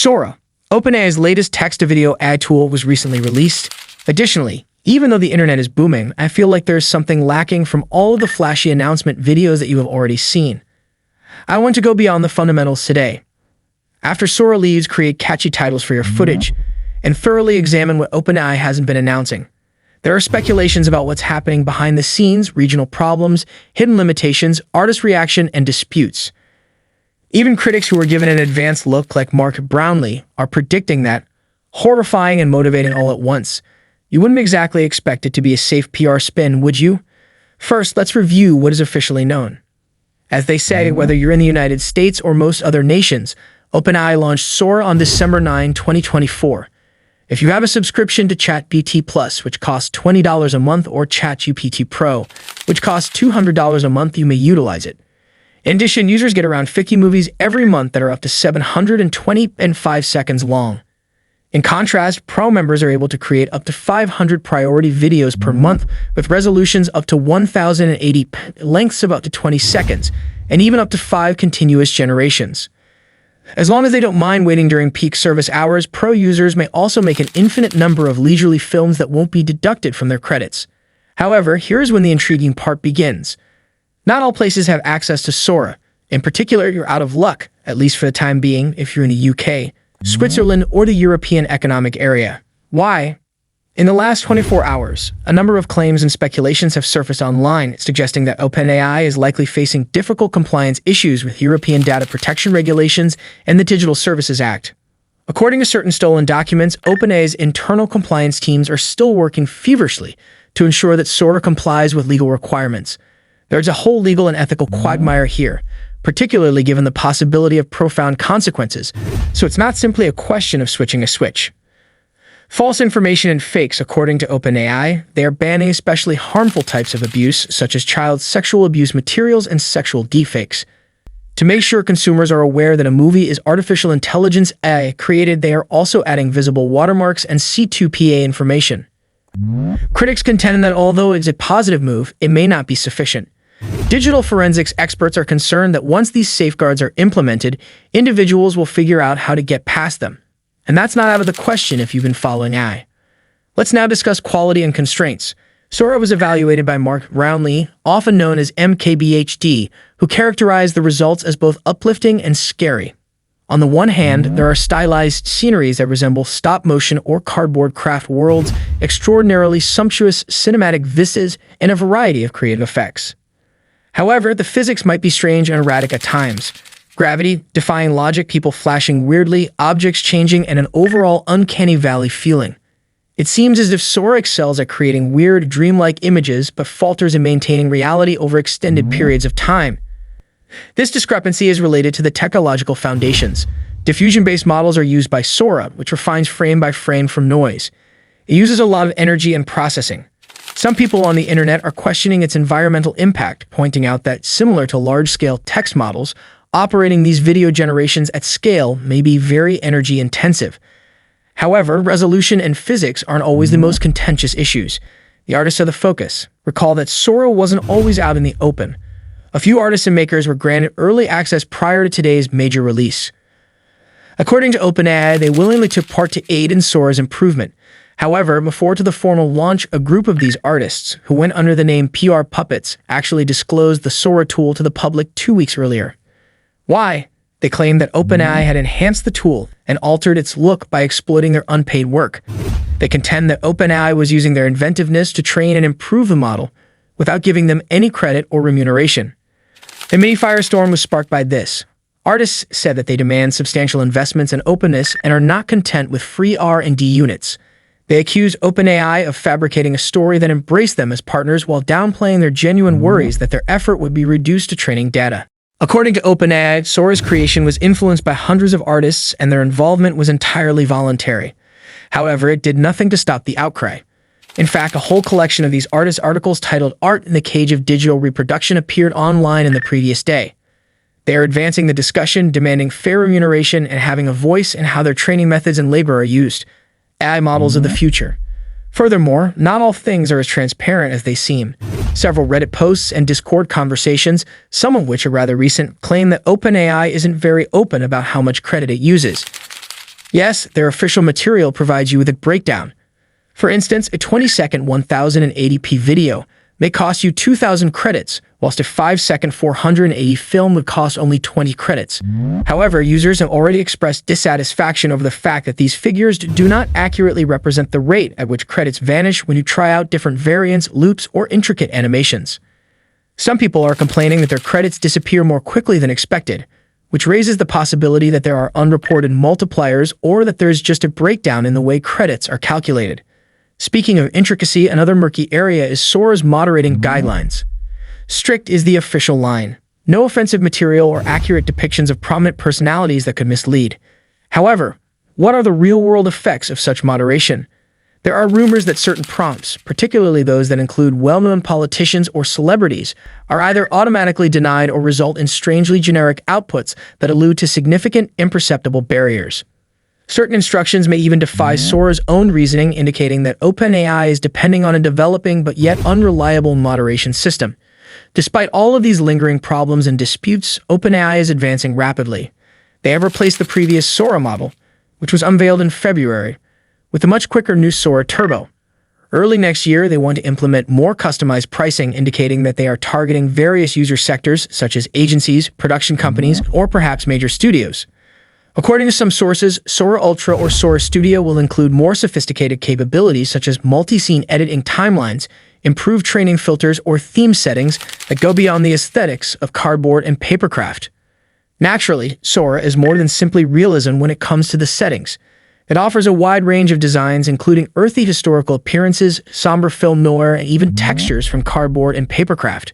Sora, OpenAI's latest text-to-video AI tool, was recently released. Additionally, even though the internet is booming, I feel like there's something lacking from all of the flashy announcement videos that you have already seen. I want to go beyond the fundamentals today. After Sora leaves, create catchy titles for your footage, and thoroughly examine what OpenAI hasn't been announcing. There are speculations about what's happening behind the scenes, regional problems, hidden limitations, artist reaction, and disputes. Even critics who were given an advanced look, like Mark Brownlee, are predicting that, horrifying and motivating all at once. You wouldn't exactly expect it to be a safe PR spin, would you? First, let's review what is officially known. As they say, whether you're in the United States or most other nations, OpenAI launched Sora on December 9, 2024. If you have a subscription to ChatGPT Plus, which costs $20 a month, or ChatGPT Pro, which costs $200 a month, you may utilize it. In addition, users get around 50 movies every month that are up to 725 seconds long. In contrast, Pro members are able to create up to 500 priority videos per month with resolutions up to 1080p, lengths of up to 20 seconds, and even up to 5 continuous generations. As long as they don't mind waiting during peak service hours, Pro users may also make an infinite number of leisurely films that won't be deducted from their credits. However, here's when the intriguing part begins. Not all places have access to Sora. In particular, you're out of luck, at least for the time being, if you're in the UK, Switzerland, or the European Economic Area. Why? In the last 24 hours, a number of claims and speculations have surfaced online, suggesting that OpenAI is likely facing difficult compliance issues with European data protection regulations and the Digital Services Act. According to certain stolen documents, OpenAI's internal compliance teams are still working feverishly to ensure that Sora complies with legal requirements. There's a whole legal and ethical quagmire here, particularly given the possibility of profound consequences, so it's not simply a question of switching a switch. False information and fakes. According to OpenAI, they are banning especially harmful types of abuse, such as child sexual abuse materials and sexual deepfakes. To make sure consumers are aware that a movie is artificial intelligence AI created, they are also adding visible watermarks and C2PA information. Critics contend that although it's a positive move, it may not be sufficient. Digital forensics experts are concerned that once these safeguards are implemented, individuals will figure out how to get past them. And that's not out of the question if you've been following AI. Let's now discuss quality and constraints. Sora was evaluated by Mark Brownlee, often known as MKBHD, who characterized the results as both uplifting and scary. On the one hand, there are stylized sceneries that resemble stop-motion or cardboard craft worlds, extraordinarily sumptuous cinematic vistas, and a variety of creative effects. However, the physics might be strange and erratic at times. Gravity, defying logic, people flashing weirdly, objects changing, and an overall uncanny valley feeling. It seems as if Sora excels at creating weird, dreamlike images, but falters in maintaining reality over extended periods of time. This discrepancy is related to the technological foundations. Diffusion-based models are used by Sora, which refines frame by frame from noise. It uses a lot of energy and processing. Some people on the internet are questioning its environmental impact, pointing out that, similar to large-scale text models, operating these video generations at scale may be very energy-intensive. However, resolution and physics aren't always the most contentious issues. The artists are the focus. Recall that Sora wasn't always out in the open. A few artists and makers were granted early access prior to today's major release. According to OpenAI, they willingly took part to aid in Sora's improvement. However, before to the formal launch, a group of these artists, who went under the name PR Puppets, actually disclosed the Sora tool to the public 2 weeks earlier. Why? They claimed that OpenAI had enhanced the tool and altered its look by exploiting their unpaid work. They contend that OpenAI was using their inventiveness to train and improve the model without giving them any credit or remuneration. A mini firestorm was sparked by this. Artists said that they demand substantial investments and openness and are not content with free R&D units. They accused OpenAI of fabricating a story that embraced them as partners while downplaying their genuine worries that their effort would be reduced to training data. According to OpenAI, Sora's creation was influenced by hundreds of artists and their involvement was entirely voluntary. However, it did nothing to stop the outcry. In fact, a whole collection of these artist articles titled Art in the Cage of Digital Reproduction appeared online in the previous day. They are advancing the discussion, demanding fair remuneration, and having a voice in how their training methods and labor are used. AI models of the future. Furthermore, not all things are as transparent as they seem. Several Reddit posts and Discord conversations, some of which are rather recent, claim that OpenAI isn't very open about how much credit it uses. Yes, their official material provides you with a breakdown. For instance, a 20-second 1080p video may cost you 2,000 credits, whilst a 5-second 480 film would cost only 20 credits. However, users have already expressed dissatisfaction over the fact that these figures do not accurately represent the rate at which credits vanish when you try out different variants, loops, or intricate animations. Some people are complaining that their credits disappear more quickly than expected, which raises the possibility that there are unreported multipliers or that there is just a breakdown in the way credits are calculated. Speaking of intricacy, another murky area is Sora's moderating guidelines. Strict is the official line. No offensive material or accurate depictions of prominent personalities that could mislead. However, what are the real-world effects of such moderation? There are rumors that certain prompts, particularly those that include well-known politicians or celebrities, are either automatically denied or result in strangely generic outputs that allude to significant imperceptible barriers. Certain instructions may even defy Sora's own reasoning, indicating that OpenAI is depending on a developing but yet unreliable moderation system. Despite all of these lingering problems and disputes, OpenAI is advancing rapidly. They have replaced the previous Sora model, which was unveiled in February, with a much quicker new Sora Turbo. Early next year, they want to implement more customized pricing, indicating that they are targeting various user sectors, such as agencies, production companies, or perhaps major studios. According to some sources, Sora Ultra or Sora Studio will include more sophisticated capabilities such as multi-scene editing timelines, improved training filters, or theme settings that go beyond the aesthetics of cardboard and papercraft. Naturally, Sora is more than simply realism when it comes to the settings. It offers a wide range of designs, including earthy historical appearances, somber film noir, and even textures from cardboard and papercraft.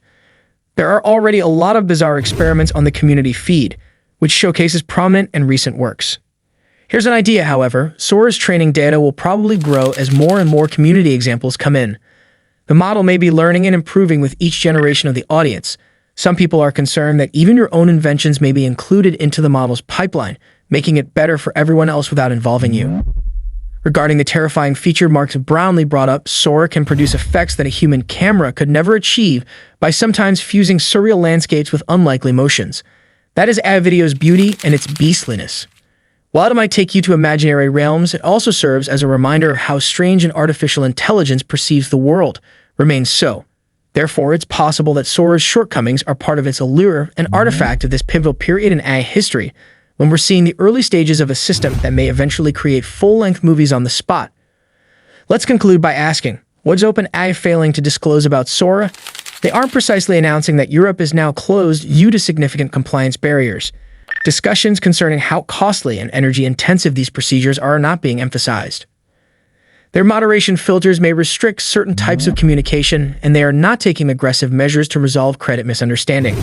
There are already a lot of bizarre experiments on the community feed, which showcases prominent and recent works. Here's an idea, however. Sora's training data will probably grow as more and more community examples come in. The model may be learning and improving with each generation of the audience. Some people are concerned that even your own inventions may be included into the model's pipeline, making it better for everyone else without involving you. Regarding the terrifying feature Mark Brownlee brought up, Sora can produce effects that a human camera could never achieve by sometimes fusing surreal landscapes with unlikely motions. That is AI video's beauty and its beastliness. While it might take you to imaginary realms, it also serves as a reminder of how strange and artificial intelligence perceives the world remains so. Therefore, it's possible that Sora's shortcomings are part of its allure, an artifact of this pivotal period in AI history, when we're seeing the early stages of a system that may eventually create full-length movies on the spot. Let's conclude by asking, what's OpenAI failing to disclose about Sora? They aren't precisely announcing that Europe is now closed due to significant compliance barriers. Discussions concerning how costly and energy-intensive these procedures are not being emphasized. Their moderation filters may restrict certain types of communication, and they are not taking aggressive measures to resolve credit misunderstanding.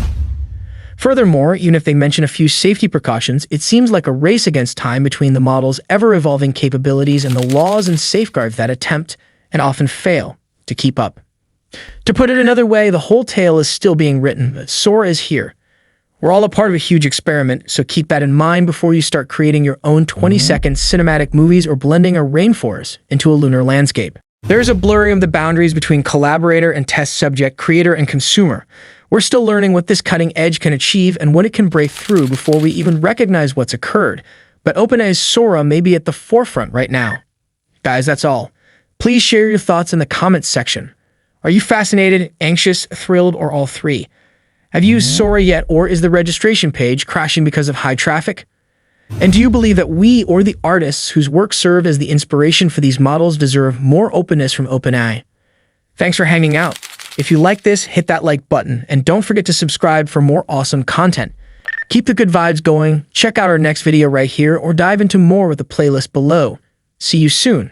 Furthermore, even if they mention a few safety precautions, it seems like a race against time between the model's ever-evolving capabilities and the laws and safeguards that attempt, and often fail, to keep up. To put it another way, the whole tale is still being written, but Sora is here. We're all a part of a huge experiment, so keep that in mind before you start creating your own 20-second cinematic movies or blending a rainforest into a lunar landscape. There's a blurring of the boundaries between collaborator and test subject, creator and consumer. We're still learning what this cutting edge can achieve and when it can break through before we even recognize what's occurred, but OpenAI's Sora may be at the forefront right now. Guys, that's all. Please share your thoughts in the comments section. Are you fascinated, anxious, thrilled, or all three? Have you used Sora yet, or is the registration page crashing because of high traffic? And do you believe that we or the artists whose work served as the inspiration for these models deserve more openness from OpenAI? Thanks for hanging out. If you like this, hit that like button, and don't forget to subscribe for more awesome content. Keep the good vibes going, check out our next video right here, or dive into more with the playlist below. See you soon.